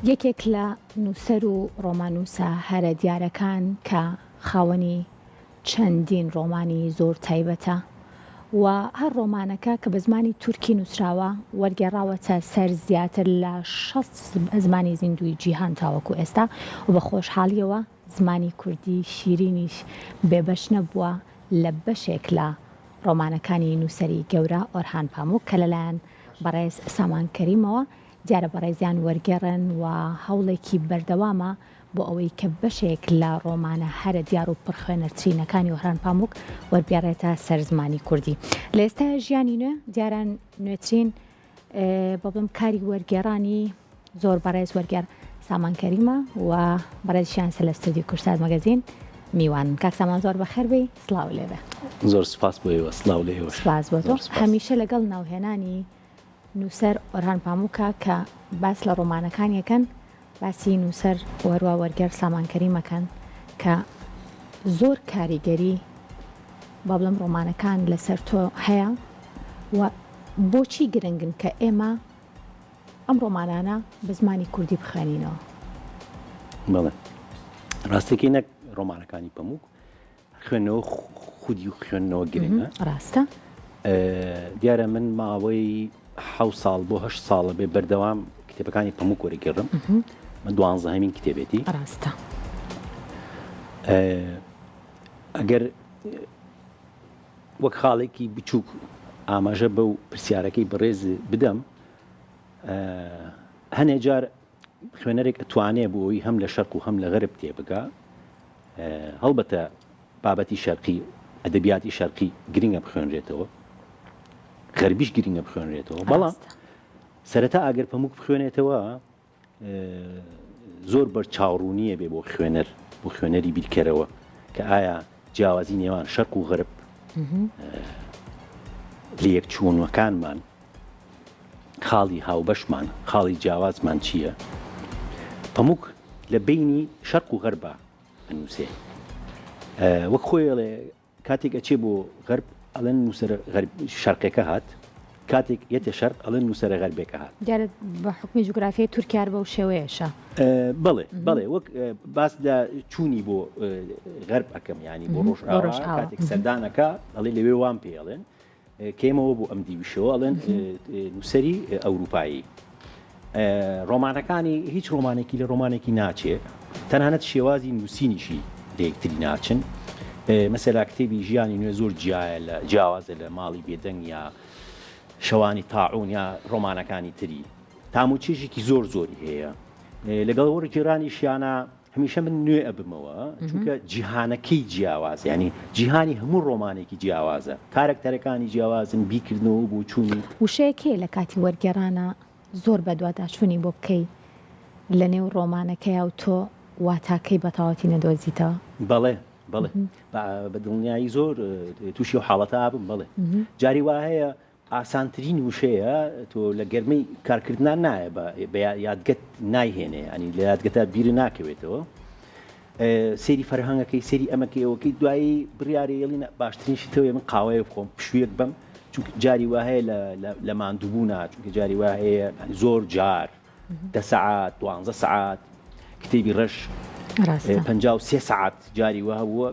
یەکێک لە نووسەر و ڕۆمانوسە هەرە دیارەکان کە خاوەنی چەندین ڕۆمانی زۆر تایبەتە و هەر ڕۆمانەکە کە بە زمانی تورکی نووسراوە وەرگێڕاوەتە سەر زیاتر لە 6 زمانی زیندوی جیهان تاوەکو ئێستا و بە خۆشحاڵیەوە زمانی کوردی شیرینیش بێبەش نەبووە لە بەشێک لە ڕۆمانەکانی نووسەری گەورە ئۆرهان پاموک کە لەلایەن بەڕێز سامان کەریمەوە دیارە بەڕێزیان وەرگێڕن و هەوڵێکی بەردەوامە بۆ ئەوەی کە بەشێک لە ڕۆمانە هەرە دیار و پڕخوێنەرترینەکانی ئۆرهان پاموک وەربێڕێتە سەر زمانی کوردی. لە ئێستا ژیانی نوێ دیاران نوێترین بەڵام کاری وەرگێڕانی زۆر بەڕێز وەرگێڕ سامان کەریمە و بەڕێزیان سە لە ستودیۆ کورسات مەگەزین میوان. کاک سامان زۆر بەخێربێ، سڵاو لێبێ. زۆر سپاس بۆ ئێوە، سڵاو لە ئێوە. سپاس بۆ تۆ. هەمیشە لەگەڵ ناوهێنانی نووسەر ئۆرهان پاموکە کە باس لە ڕۆمانەکانیەکەن باسی نووسەر وەروە وەرگێڕ سامان کەریمەکەن کە زۆر کاریگەری با بڵێم ڕۆمانەکان لەسەر تۆ هەیە و بۆچی گرنگن کە ئێمە ئەم ڕۆمانانە بە زمانی کوردی بخوێنینەوە؟ بەڵێ ڕاستێکی نەک ڕۆمانەکانی پەموک خوێندنەوە خودی و خوێندنەوە گرنگە. ڕاستە دیارە من ماوەی 7 ساڵ بۆ 8 ساڵە بێ بەردەوام کتێبەکانی پەموک وەرگێڕم. من 12هەمین کتێبێتی. ڕاستە ئەگەر وەک خاڵێکی بچووک ئاماژە بەو پرسیارەکەی بەڕێز بدەم، هەنێ جار خوێنەرێک ئەتوانێ بۆی هەم لە شەرق و هەم لە غەرب تێبگا. هەڵبەتە بابەتی شەرقی ئەدەبیاتی شەرقی گرنگە بخوێنرێتەوە، غەربیش گرنگە بخوێنرێتەوە، بەڵام سەرەتا ئەگەر پەموک بخوێنێتەوە زۆر بەرچاوڕوونیە بێ بۆ خوێنەری بیرکەرەوە کە ئایا جیاوازی نێوان شەرق و غەرب لە یەکچوونەکانمان، خاڵی هاوبەشمان، خاڵی جیاوازمان چییە؟ پەموک لە بینی شەرق و غەربە ئەنووسێ. وەک خۆیڵێ کاتێک ئەچێ بۆ غەرب ئەڵێن نووسەرە شەرقێکە هات، کاتێک یەتە شەرق ئەڵێن نووسەرە غەربێکە هات. دیارە بە حکمی جوگرافیای تورکیار بەو شێوەیەشە. بەڵێ وەک باس لە چوونی بۆ غەرب ئەەکەم، ینی بۆ ڕۆژئاوا کاتێک سەردانەکە ئەڵێ لەوێ وان پێڵێن کێمەوە بۆ ئەم دیویشەوە ئەڵێن نووسەری ئەوروپایی. ڕۆمانەکانی هیچ ڕۆمانێکی لە ڕۆمانێکی ناچێ، تەنانەت شێوازی نووسینیشی لە یەکتری ناچن. مەسەلا کتێبی ژیانی نوێ زۆر جیاوازە لە ماڵی بێدەنگ یا شەوانی تاعون یا ڕۆمانەکانی تری. تاموچێژێکی زۆر زۆری هەیە. لەگەڵ وەرگێڕانیشیانە هەمیشە من نوێ ئەبمەوە، چونکە جیهانەکەی جیاواز، ینی جیهانی هەموو ڕۆمانێکی جیاوازە، کارکتەرەکانی جیاوازن، بیکردنەوە بۆ چوونی. وشەیەکێ لە کاتی وەرگێڕانە زۆر بەدواداچوونی بۆ بکەی لە نێو ڕۆمانەکەی و تۆ واتاکەی بەتەواتی نەدۆزیتەوە؟ بەڵێ بە دڵنیایی زۆر تووشی و حاڵەتە بم. بڵێ جاری وا هەیە ئاسانترین وشەیە تۆ لە گەرمەی کارکردنان نایە بە یادگەت نایهێنێ، ئەنی لە یادگەتە بیرە ناکەوێتەوە. سێری فەرهەنگەکەی سێری ئەمەکەیەوەکەی دوایی بڕیارێڵین باشترینشی تەوێ من قاوەیە بخۆم پشوێک بم، چونکە جاری وا هەیە لە ماندووبوونا، چونکە جاری وا هەیە زۆر جار 10 سەعات 12 سەعات کتێبی ڕەش 53 سەعات جاری وا بووە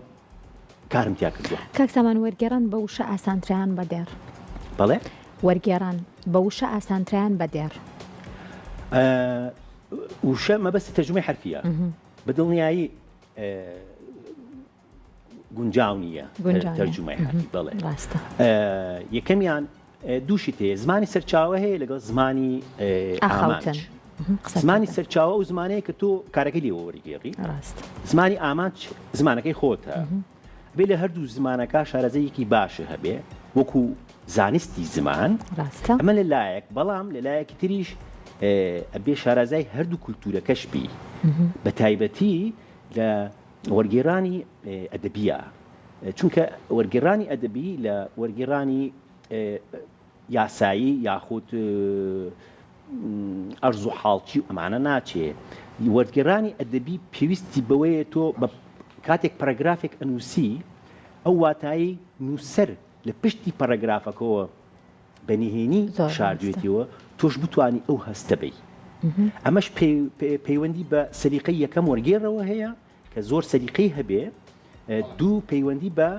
کارم تیا کردووە. کاک سامان وەرگێڕان بە وشە ئاسانتریان بەدێر. بەڵێ وەرگێڕان بە وشە ئاسانتریان بەدێر. وشە مەبەستی تەرجمەی حرفیە، بەدڵنیایی گونجاو نییە تەرجمەی حرفی. بەڵێ ڕاستە. یەکەمیان دووشی تێ زمانی سەرچاوە هەیە لەگەڵ زمانی ئامانج. زمانی سەرچاوە و زمانەیە کە تۆ کارەکەی لێوە وەرگێڕی. زمانی ئامانج زمانەکەی خۆتە، بێ لە هەردوو زمانەکە شارەزەیەکی باشە هەبێ وەکو زانستی زمان. ئەمە لەلایەک، بەڵام لەلایەکی تریش ئەبێ شارەزای هەردوو کولتورەکەش بی، بە تایبەتی لە وەرگێڕانی ئەدەبیە، چونکە وەرگێڕانی ئەدەبی لە وەرگێڕانی یاسایی یاخود ئەرز و حاڵچی ئەمانە ناچێ. وەرگێڕانی ئەدەبی پێویستی بەوەیە تۆ بە کاتێک پەرەگرافێک ئەنووسی ئەو واتایی نووسەر لە پشتی پەرەگرافەکەەوە بەنهێنی شاردوێتیەوە تۆش بتوانی ئەو هەستە بی. ئەمەش پەیوەندی بە سەلیقەی یەکەم وەرگێڕەوە هەیە کە زۆر سەلیقەی هەبێ دوو پەیوەندی بە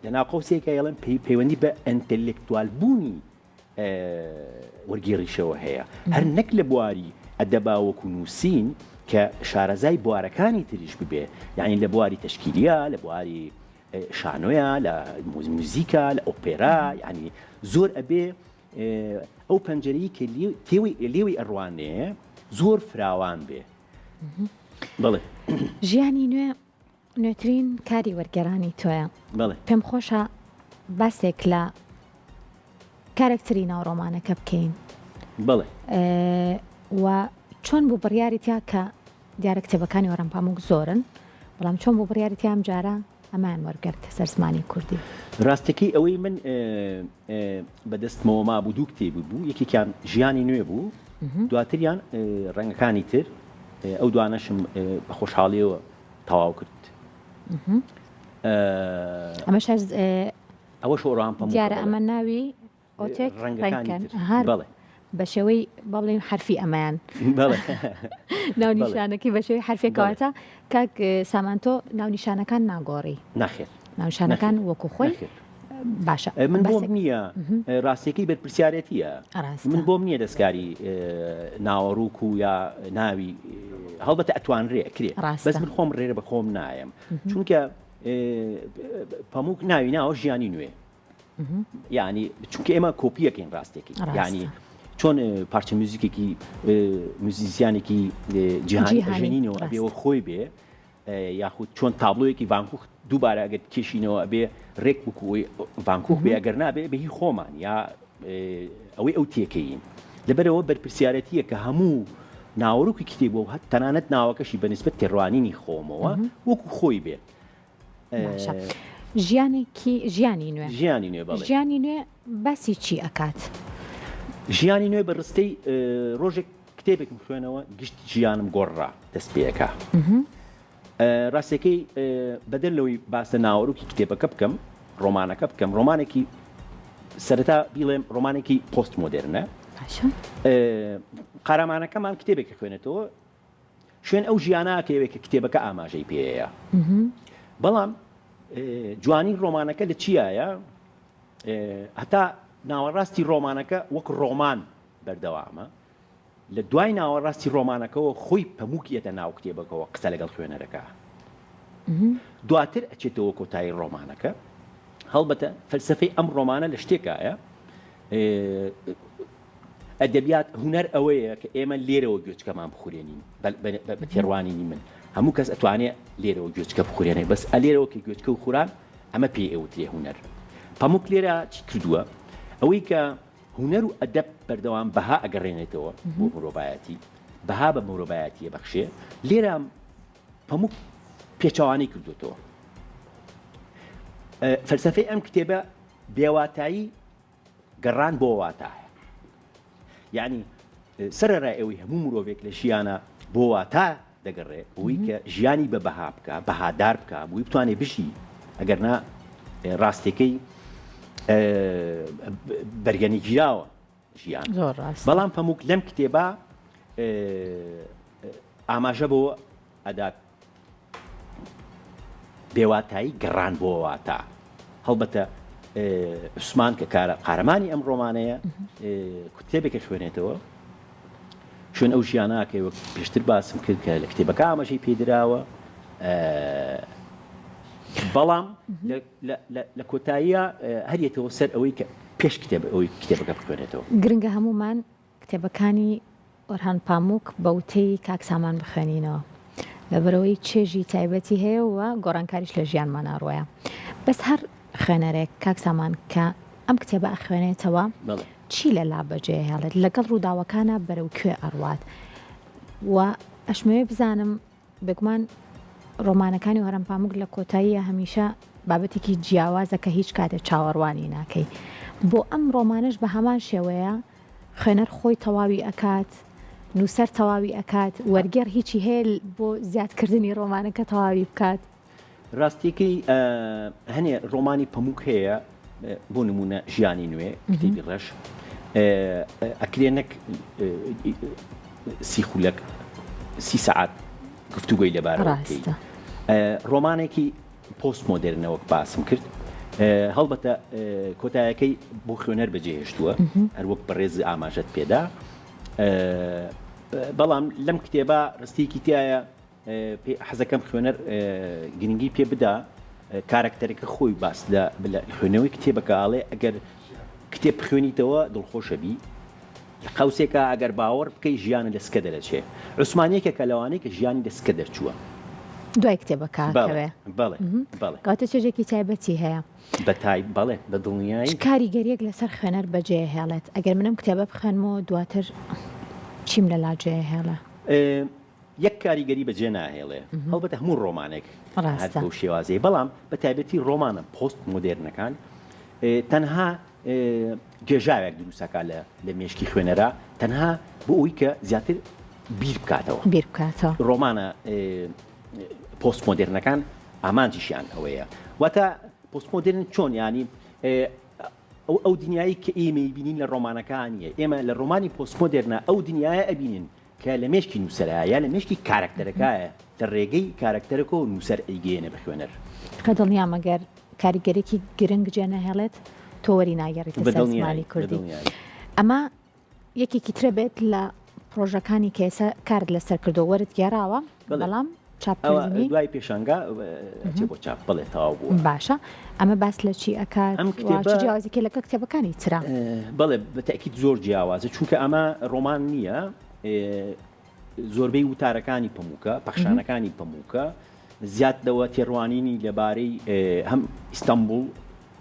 لەناو قەوسێکە ئێڵێن پەیوەندی بە ئەنتەلێکتوال بوونی وەرگێڕیشەوە هەیە هەر نەک لە بواری ئەدەبا وەکو نووسین کە شارەزای بوارەکانی تریش ببێ یعنی لە بواری تەشکیلیە لە بواری شانۆیە لە موزیکە لە ئۆپێرا یعنی زۆر ئەبێ ئەو پەنجەرەی کە لێوی ئەڕوانەیە زۆر فراوان بێ بڵێ ژیانی نوێ نوێترین کاری وەرگێڕانی تۆیە پێم خۆشە باسێک لە کارێکتری ناو ڕۆمانەکە بکەین بڵێ و چۆن بوو بڕیاریتیا کە دیارە کتێبەکانی وەرەم پاموک زۆرن بەڵام چۆن بوو بڕیاریتیا ئەم جارە ئەمان وەرگرت سەر زمانی کوردی ڕاستەکەی ئەوەی من بەدەستمەوە مابوو دوو کتێبی بوو یەکێکیان ژیانی نوێ بوو دواتریان ڕەنگەکانی تر ئەو دوانەشم بە خۆشحاڵیەوە تەواو کرد ئەمەش ئەوە شۆڕان پەموو دیارە ئەمە ناوی ئۆتێک ڕەنگەکان بەڵێ بە شێوەی بڵێن حرفی ئەمان ناو نیشانەکەی بە شێوەی حرفێکەوەتە کاک سامانتۆ ناو نیشانەکان ناگۆڕی ناخێت ناوشانەکان وەکو خۆی باشە من بۆم نییە ڕاستیەکەی بەرپرسیارەتیە من بۆم نییە دەستکاری ناوەڕووک و یا ناوی هەڵبەتە ئەتوانرێ کرێ بەس من خۆم ڕێرە بە خۆم نایم چونکە پەموک ناوی ناوە ژیانی نوێ یعنی چونکە ئێمە کۆپیەکەین ڕاستێکی یعنی چۆن پارچە موزیکێکی موزیسیانێکی جیهانی ئەژێنینەوە ئەبێەوە خۆی بێ یاخود چۆن تابلۆیەکی ڤانکوخ دووبارە ئەگەر کێشینەوە ئەبێ ڕێک بکوی ڤانکوخ بێ ئەگەر نابێ بەهی خۆمان یا ئەوەی ئەو تێکەین لەبەرەوە بەرپرسیارەتیە کە هەموو ناوەڕووکی کتێبەوە هەت تەنانەت ناوەکەشی بەنسبەت تێڕوانینی خۆمەوە وەکو خۆی بێ ژیانی نوێ ژیانی نوێ باسی چی ئەکات؟ ژیانی نوێ بەڕستەی ڕۆژێک کتێبێکم خوێنەوە گشت ژیانم گۆڕا دەست پێەکە ڕاستەکەی بەدەر لەوەی باسە ناوەڕووکی کتێبەکە بکەم ڕۆمانەکە بکەم ڕۆمانێکی سەرەتا بیڵێم ڕۆمانێکی پۆست مۆدرنە قارەمانەکەمان کتێبێکە خوێنێتەوە شوێن ئەو ژیانناکەوێت کە کتێبەکە ئاماژەی پێەیە بەڵام جوانی ڕۆمانەکە لە چیایە هەتا ناوەڕاستی ڕۆمانەکە وەک ڕۆمان بەردەوامە لە دوای ناوەڕاستی ڕۆمانەکەەوە خۆی پەمووکیەتە ناو کتێبەکەەوە قسە لەگەڵ خوێنەرەکە دواتر ئەچێتەوە کۆتایی ڕۆمانەکە هەڵبەتە فەلسەفەی ئەم ڕۆمانە لە شتێکایە ئەدەبیات هونەر ئەوەیە کە ئێمە لێرەوە گوێچکەمان بخورێنین بە تێڕوانینی من هەموو کەس ئەتوانێت لێرەوە گوێچکە بخورێنێ بەس ئەلێرەوە کە گوێچکە و خوران ئەمە پێ ئەوت لێ هونەر پەموک لێرە چی کردووە ئەوەی کە هونەر و ئەدەب بەردەوام بەها ئەگەڕێنێتەوە بۆ مرۆڤایەتی بەها بە مرۆڤایەتیە بەخشێ لێرە پەموک پێچەوانەی کردوێتەوە فەلسەفەی ئەم کتێبە بێواتایی گەڕان بۆ واتایە یعنی سەرەڕای ئەوەی هەموو مرۆڤێک لە ژیانە بۆ واتە دەگەڕێ ئەوەی کە ژیانی بە بەها بکە بەهادار بکە بۆی بتوانێ بژی ئەگەرنا ڕاستەکەی بەرگەنی گیراوە ژیان بەڵام پەموک لەم کتێبە ئاماژە بۆ ئەدات بێواتایی گەڕان بۆ واتە هەڵبەتە عوسمان کە قارەمانی ئەم ڕۆمانەیە کتێبێکە خوێنێتەوە شوێن ئەو ژیانناکەی وەک پێشتر باسم کرد کە لە کتێبەکە ئاماژەی پێدراوە بەڵام لە کۆتاییە هەریەتەوە سەر ئەوەی کە پێش ئەوەی کتێبەکە بخوێنێتەوە گرنگە هەمومان کتێبەکانی ئۆرهان پاموک بەوتەی کاک سامان بخوێنینەوە لەبەرەوەی چێژی تایبەتی هەیە و گۆڕانکاریش لە ژیانمان ئاڕۆیە بەس هەر خوێنەرێک کاک سامان کە ئەم کتێبە ئەخوێنێتەوە چی لە لابەجێ هێڵێت لەگەڵ ڕووداوەکانە بەرەو کوێ ئەڕوات و ئەشمەوێ بزانم بگومان ڕۆمانەکانی هۆران پاموک لە کۆتاییە هەمیشە بابەتێکی جیاوازە کە هیچ کاتێک چاوەڕوانی ناکەی بۆ ئەم ڕۆمانش بە هەمان شێوەیە خوێنەر خۆی تەواوی ئەکات نووسەر تەواوی ئەکات وەرگێڕ هیچی هەیە بۆ زیادکردنی ڕۆمانەکە تەواوی بکات ڕاستیەکەی هەنێ ڕۆمانی پەموک هەیە بۆ نمونە ژیانی نوێ کتێبی ڕەش ئەکرێنەک خولەک 30 ساعات گفتوگوی لەبارەوە ڕۆمانێکی پۆست مۆدرنەوەک باسم کرد هەڵبەتە کۆتایەکەی بۆ خوێنەر بەجێهێشتووە هەر وەک بەڕێز ئاماژەت پێدا بەڵام لەم کتێبە ڕستێکی تایە حەزەکەم خوێنەر گرنگی پێ بدا کارکتەرەکە خۆی باس لە خوێنەوەی کتێبەکەڵێ ئەگەر کتێب خوێنیتەوە دڵخۆشە بی قوسێکە ئەگەر باوەڕ بکەی ژیانە لەسکە دەرەچێ عوسمانیەکە کە لەوانەیە کە ژیانی لەسکە دەرچووە دوای کتێبەکەوێ بەڵێ کاتە چێژێکی تایبەتی هەیە بەڵێ بە دڵنیایی کاریگەریەک لەسەر خوێنەر بەجێ هێڵێت ئەگەر منم کتێبە بخێنمەوە دواتر چیم لە لاجێ هێڵە یەک کاریگەری بەجێ ناهێڵێ هەڵبەتە هەموو ڕۆمانێک بۆ شێوازەیە بەڵام بە تایبەتی ڕۆمانە پۆست مۆدرنەکان تەنها گێژاوێک دروستەکە لە مێشکی خوێنەرە تەنها بۆ ئەوی کە زیاتر بیر بکاتەوە ڕۆمانە پۆست مۆدرنەکان ئامانجیشیان ئەوەیە واتە پۆست مۆدرن چۆن ینی ئەو دنیایی کە ئێمە بینین لە ڕۆمانەکانیە ئێمە لە ڕۆمانی پۆست مۆدرنە ئەو دنیاە ئەبینین کە لە مێشکی نووسەرە یا لە مێشکی کارکتەرەکایە لە ڕێگەی کارکتەرەکە و نووسەر ئەیگەێنە بە خوێنەر کە دڵنیا مەگەر کاریگەرێکی گرنگ جێ نەهێڵێت تۆوەری ناگەڕێتە زمانی کوردی ئەمە یەکێکی ترە بێت لە پرۆژەکانی کە ئێستا کارت لەسەر کردو وەرت گێڕاوە بەڵام چاپکردنی دوای پێشانگا بۆ چاپ بڵێ تەواو بووە باشە ئەمە باس لە چی ئەکات جیاوازێکی لەکە کتێبەکانی ترا بڵێ بەتەکیید زۆر جیاوازە چونکە ئەمە ڕۆمان نییە زۆربەی وتارەکانی پەمووکە پەخشانەکانی پەمووکە زیادەوە تێڕوانینی لەبارەی هەم ئیستانبول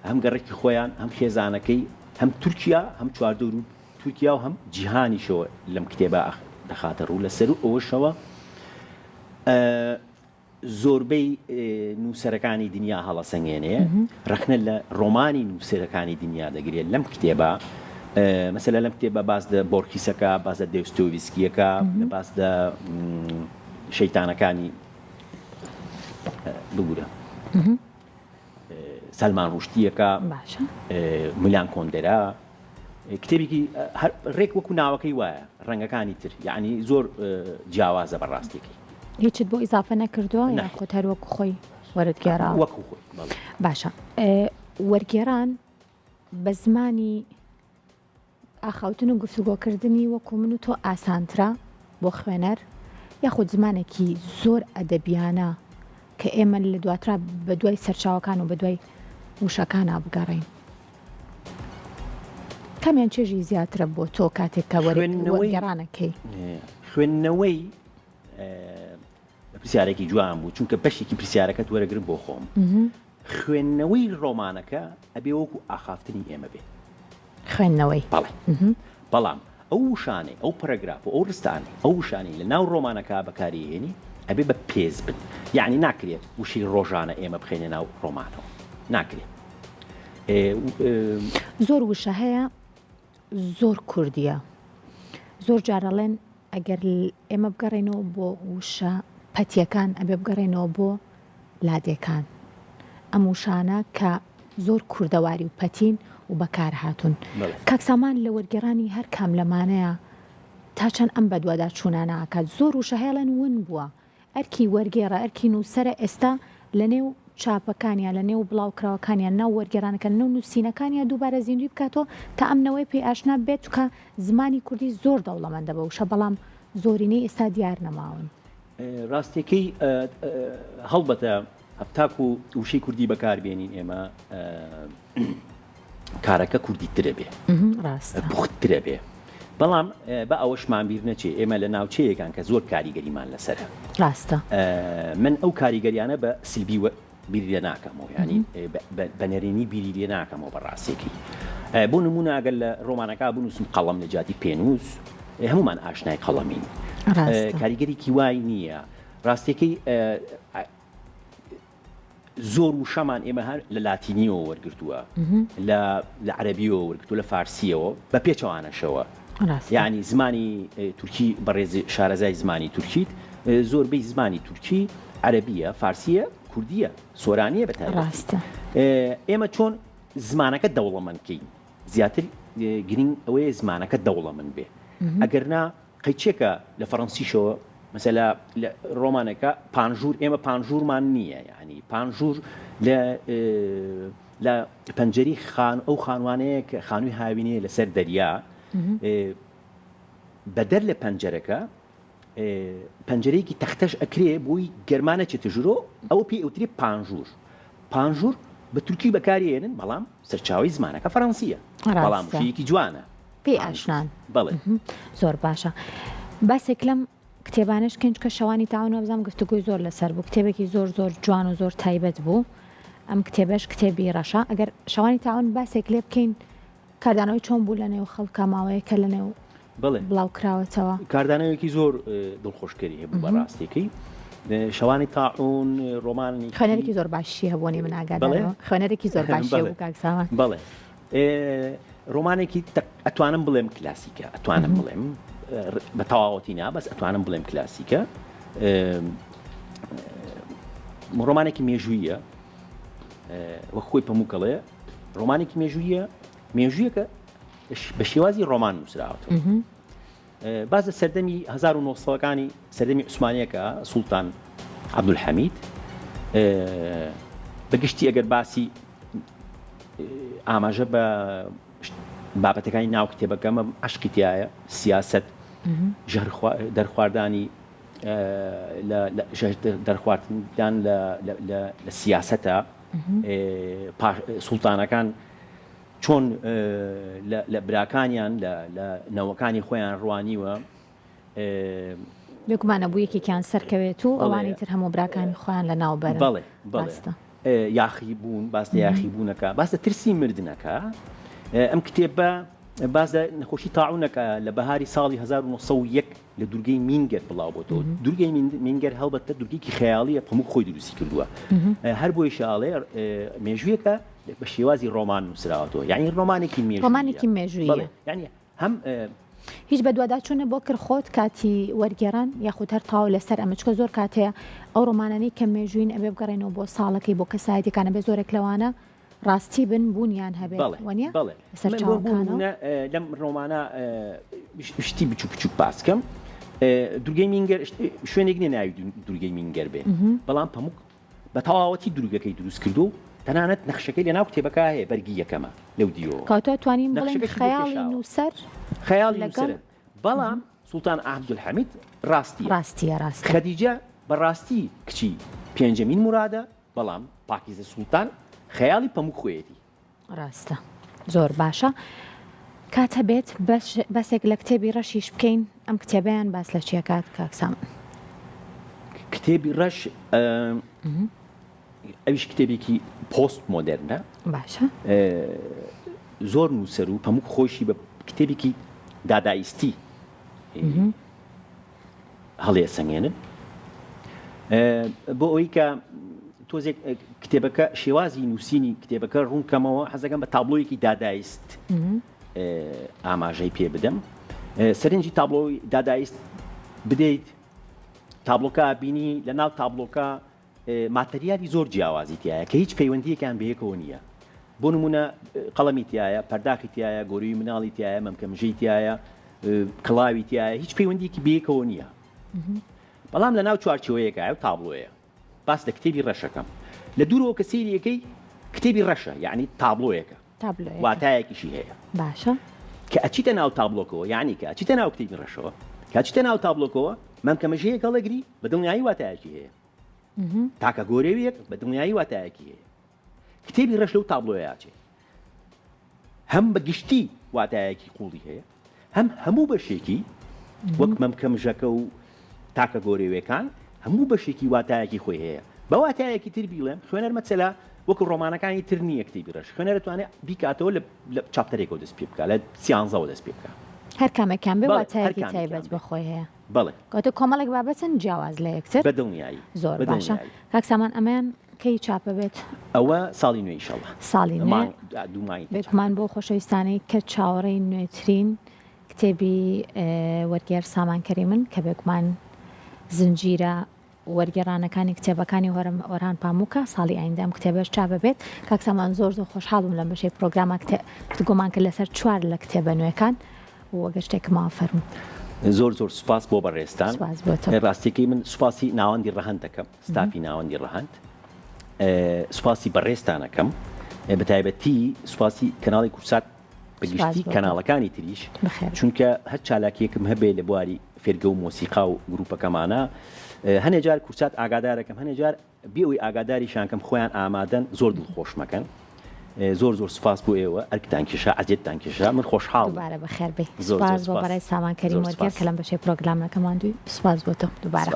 هەم گەڕێکی خۆیان هەم خێزانەکەی هەم تورکیا هەم چواردە و تورکیا و هەم جیهانیشەوە لەم کتێبە دەخاتە ڕوو لەسەر ئەوەشەوە زۆربەی نووسەرەکانی دنیا هەڵەسەنگێنەیە ڕەخنە لە ڕۆمانی نووسەرەکانی دنیا دەگرێت لەم کتێبە مەسەلە لەم کتێبە باس دە بۆرکیسەکە باس دە دۆستۆڤیسکیەکە لە باس دە شەیتانەکانی بگورە سەلمان ڕوشتیەکە ملیان کۆندەرا کتێبێکی ڕێک وەکو ناوەکەی وایە ڕەنگەکانی تر یعنی زۆر جیاوازە بەڕاستێکی هیچت بۆ ئیزافە نەکردووە یاخۆت هەر وەکو خۆی وەرتگێڕاوە وەکو خۆی باشە وەرگێڕان بە زمانی ئاخاوتن و گفتوگۆکردنی وەکو من و تۆ ئاسانترە بۆ خوێنەر یاخود زمانێکی زۆر ئەدەبیانە کە ئێمە لە دواترا بە دوای سەرچاوەکان و بە دوای وشەکانە بگەڕین کامیان چێژی زیاترە بۆ تۆ کاتێک کە وەرگێڕانەکەی خوێندنەوەی پرسیارێکی جوان بوو چونکە بەشێکی پرسیارەکەت وەرەگرم بۆ خۆم خوێندنەوەی ڕۆمانەکە ئەبێ وەکو ئاخافتنی ئێمە بێ خوێندنەوەی بەڵام ئەو وشانەی ئەو پەرەگراف و ئەو ڕستانی ئەو وشانەی لە ناو ڕۆمانەکە بەکارهێنی ئەبێ بە پێز بن یعنی ناکرێت وشی ڕۆژانە ئێمە بخێنە ناو ڕۆمانەوە ناکرێت زۆر وشە هەیە زۆر کوردیە زۆر جارەڵێن ئەگەر ئێمە بگەڕێنەوە بۆ وشە پەتیەکان ئەبێ بگەڕێنەوە بۆ لادێکان ئەم وشانە کە زۆر کوردەواری و پەتین و بەکار هاتوون کاکسامان لە وەرگێڕانی هەر کام لەمانەیە تا چەند ئەم بەدووادا چوونانە ئاکات زۆر وشە هێڵەن ون بووە ئەرکی وەرگێڕە ئەرکی نووسەرە ئێستا لە نێو چاپەکانیان لە نێو بڵاوکراوەکانیان ناو وەرگێڕانەکە نەو نووسینەکانیان دووبارە زیندوی بکاتەوە تا ئەمنەوەی پێی ئاشنا بێت کە زمانی کوردی زۆر دەوڵەمەندە بە وشە بەڵام زۆرینەی ئێستا دیار نەماون ڕاستێکەی هەڵبەتە هەفتاکو وشەی کوردی بەکاربێنین ئێمە کارەکە کوردی ترە بێ پوخترە بێ بەڵام بە ئەوەشمان بیر نەچێ ئێمە لە ناوچەیەکان کە زۆر کاریگەریمان لەسەرە ڕاستە من ئەو کاریگەریانە بە سلبی بیری لێ ناکەمەوە ینی بەنەرێنی بیری لێ ناکەمەوە بەڕاستێکی بۆ نمونە ئەگەر لە ڕۆمانەکە بنووسم قەڵەم لە جاتی پێنووس هەمومان ئاشنای قەڵەمین کاریگەریکی وای نییە ڕاستێکی زۆر وشەمان ئێمە هەر لە لاتینیەوە وەرگرتووە لە عەرەبیەوە وەرگرتووە لە فارسیەوە بە پێچەوانەشەوە یعنی زمانی تورکی بەڕێز شارەزای زمانی تورکیت زۆربەی زمانی تورکی عەرەبیە فارسیە کوردیە سۆرانیە بەتایبەتی ئێمە چۆن زمانەکە دەوڵەمەندکەین زیاتر گرنگ ئەوەیە زمانەکە دەوڵەمەند بێ ئەگەرنا قەیچێکە لە فەڕەنسیشەوە مەسەلا لە ڕۆمانەکە پانژور ئێمە پانژورمان نییە یعنی پانژور لە پەنجەری ئەو خانوانەیە کە خانووی هاوینەیە لەسەر دەریا بەدەر لە پەنجەرەکە پەنجەرەیەکی تەختەش ئەکرێ بۆی گەرمانە چێتە ژورۆ ئەوە پێی ئەوترێ پانژور بە تورکی بەکارێنن بەڵام سەرچاوی زمانەکە فەڕەنسیە بەڵام شەیەکی جوانە پێی ئاشنان بەڵێ زۆر باشە باسێک لەم کتێبانش کەنجکە شەوانی تاون بزانام گفتوگوی زۆر لەسەر بوو کتێبێکی زۆر جوان و زۆر تایبەت بوو ئەم کتێبەش کتێبی ڕەشە ئەگەر شەوانی تاون باسێک لێ بکەین کاردانەوەی چۆن بوو لە نێو خەڵکە ماوەیە کە لە نێو بڵاو کراوەتەوە کاردانەوەیەکی زۆر دڵخۆشکەری هەبوو بەڕاستێکی شەوانی تاعون ڕۆمانی خوێنەرێکی زۆر باشی هەبوونی من ئاگادارەوە خوێنەرێکی زۆر باشی بوو کاکسامان بەڵێ ڕۆمانێکی ئەتوانم بڵێم کلاسیکە ئەتوانم بڵێم بە تەواوەتی نا بەس ئەتوانم بڵێم کلاسیکە ڕۆمانێکی مێژوویە وە خۆی پەمووکەڵێ ڕۆمانێکی مێژوویەکە بە شێوازی ڕۆمان نووسراوەتەوە باز لە سەردەمی 1970ەکانی سەردەمی عوسمانیەکە سوڵتان عەبدولحەمید بەگشتی ئەگەر باسی ئاماژە بە بابەتەکانی ناو کتێبەکەمە عشقی تایە سیاست دەرخواردانی دەرخواردان لە سیاسەتە سوڵتانەکان چۆن لە براکانیان لە نەوەکانی خۆیان ڕوانیوە بێگومانە بوو یەکێکیان سەرکەوێت و ئەوانی تر هەموو براکانی خۆیان لە ناوبەر بەڵێ یاخی بوون باس لە یاخی بوونەکە باس لە ترسی مردنەکە ئەم کتێبە باز لە نەخۆشی تاعونەکە لە بەهاری ساڵی 1901 لە دوورگەی مینگەر بڵاو بۆتەوە دوورگەی مینگەر هەڵبەتە دوورگەیەکی خەیاڵیە هەموو خۆی دروستی کردووە هەر بۆی شاڵێ مێژوویەکە بە شێوازی ڕۆمان نووسراوەتەوە یعنی ڕۆمانێکی مێژوویە یعنی هەم هیچ بە دوواداچوونە بۆ کرد خۆت کاتی وەرگێڕان یاخود هەر تاو لەسەر ئەمەچکە زۆر کاتەیە ئەو ڕۆمانانەی کە مێژوین ئەبێ بگەڕێنەوە بۆ ساڵەکەی بۆ کەسایەتەکانە بێ زۆرێک لەوانە ڕاستی بن بوونیان هەبێت وانە لەم ڕۆمانە شتی بچوک باسکەم دوورگەی مینگەر شوێنێک نێ ناوی دوورگەی مینگەر بێ بەڵام پەمووک بە تەواوەتی دوورگەکەی دروست کردو تەنانەت نەخشەکەی لە ناو کتێبەکە هەیە بەرگی یەکەمە لەو دیەوە کاتۆ توانین بڵێن خەیاڵی نووسەر خەیاڵی نووسەر بەڵام سوڵتان عەبدولحەمید ڕاستیە خەدیجە بەڕاستی کچی پێنجەمین مورادە بەڵام پاکیزە سوڵتان خەیاڵی پەموو خۆیەتی ڕاستە زۆر باشە کاتە بێت بەسێک لە کتێبی ڕەشیش بکەین ئەم کتێبیان باس لە چیەکات کاکسام کتێبی ڕەش ئەویش کتێبێکی پۆست مۆدێرنە باشە زۆر نووسەر و پەموو خۆشی بە کتێبێکی دادایستی هەڵێ سەمێنن بۆ ئەوەی کە تۆزێک کتێبەکە شێوازی نووسینی کتێبەکە ڕوونکەمەوە حەزەکەم بە تابلۆیەکی دادایست ئاماژەی پێ بدەم سەرنجی تابلۆی دادایست بدەیت تابلۆکە بینی لە ناو تابلۆکە ماتەریالی زۆر جیاوازی تایە کە هیچ پەیوەندیەکان بەیەکەوە نییە بۆ نمونە قەڵەمی تایە پەرداخی تایە گۆروی مناڵی تایە مەمکەمژەی تایە کڵاوی تایە هیچ پەیوەندیەکی بەیەکەوە نییە بەڵام لە ناو چوارچێوەیەکە و تابلۆیە باس لە کتێبی ڕەشەکەم لە دوورەوە کە سەیریەکەی کتێبی ڕەشە یعنی تابلۆیەکە واتایەکیشی هەیە باشە کە ئەچیتە ناو تابلۆکەوە یعنی کە ئەچیتە ناو کتێبی ڕەشەوە کە ئەچیتە ناو تابلۆکەوە مەمکەمەژەیەک هەڵەگری بە دڵنیایی واتایەکی هەیە تاکە گۆرەویەک بە دڵنیایی واتایەکی هەیە کتێبی ڕەش لەو تابلۆیاچێ هەم بە گشتی واتایەکی قوڵی هەیە هەموو بەشێکی وەک مەمکەمژەکە و تاکە گۆرەویەکان هەموو بەشێکی واتایەکی خۆی هەیە بە واتایەکی تر بیڵێم خوێنەر مەسەلا وەکو ڕۆمانەکانی تر نییە کتێبی ڕەش خوێنەر دەتوانێت بیکاتەوە لە چاپتەرێکەوە دەست پێ بکات لە سیانزەوە دەست پێ بکات هەر کامێکیان بێ واتایەکی تایبەت بەخۆی هەیە بەڵێ کاتە کۆمەڵێک بابەتن جیاواز لە یەکتر بە دڵنیایی زۆر باشە کاکسامان ئەمەیان کەی چاپە بێت ئەوە ساڵی نوێ ئینشەڵڵا ساڵی نوێ دوومای بێگومان بۆ خۆشەویستانەی کە چاوەڕێی نوێترین کتێبی وەرگێر سامانکەری من کە بێگومان زنجیرە وەرگێڕانەکانی کتێبەکانی وەران پاموکە ساڵی ئایندەم کتێبەش چاپە بێت کاکسامان زۆر خۆشحاڵم لەم بەشەی پرۆگرامە گفتگۆمان کرد لەسەر 4 لە کتێبە نوێەکان و وەگە شتێکماوە فەرموو زۆر سوپاس بۆ بەڕێستان سوپاس بۆ تۆ. ڕاستیەکەی من سوپاسی ناوەندی ڕەهەند دەکەم ستافی ناوەندی ڕەهەند سوپاسی بەڕێستانەکەم بە تایبەتی سوپاسی کەناڵی کورسات بەگشتی کەناڵەکانی تریش چونکە هەر چالاکیەکم هەبێ لە بواری فێرگە و مۆسیقا و گروپەکەمانە هەنێ جار کورسات ئاگادارەکەم هەنێ جار بێەوەی ئاگاداریشانکەم خۆیان ئامادەن زۆر دڵخۆش مەکەن زۆر سوپاس بۆ ئێوە ئەرکتان کێشا عەجێتتان کێشا من خۆشحاڵم دووبارە بەخێر بێ سوپاس بۆ بەڕێز سامان کەریم وەرگێر کە لەم بەشەی پرۆگرامەکەمان دوی سوپاس بۆ تۆ دووبارە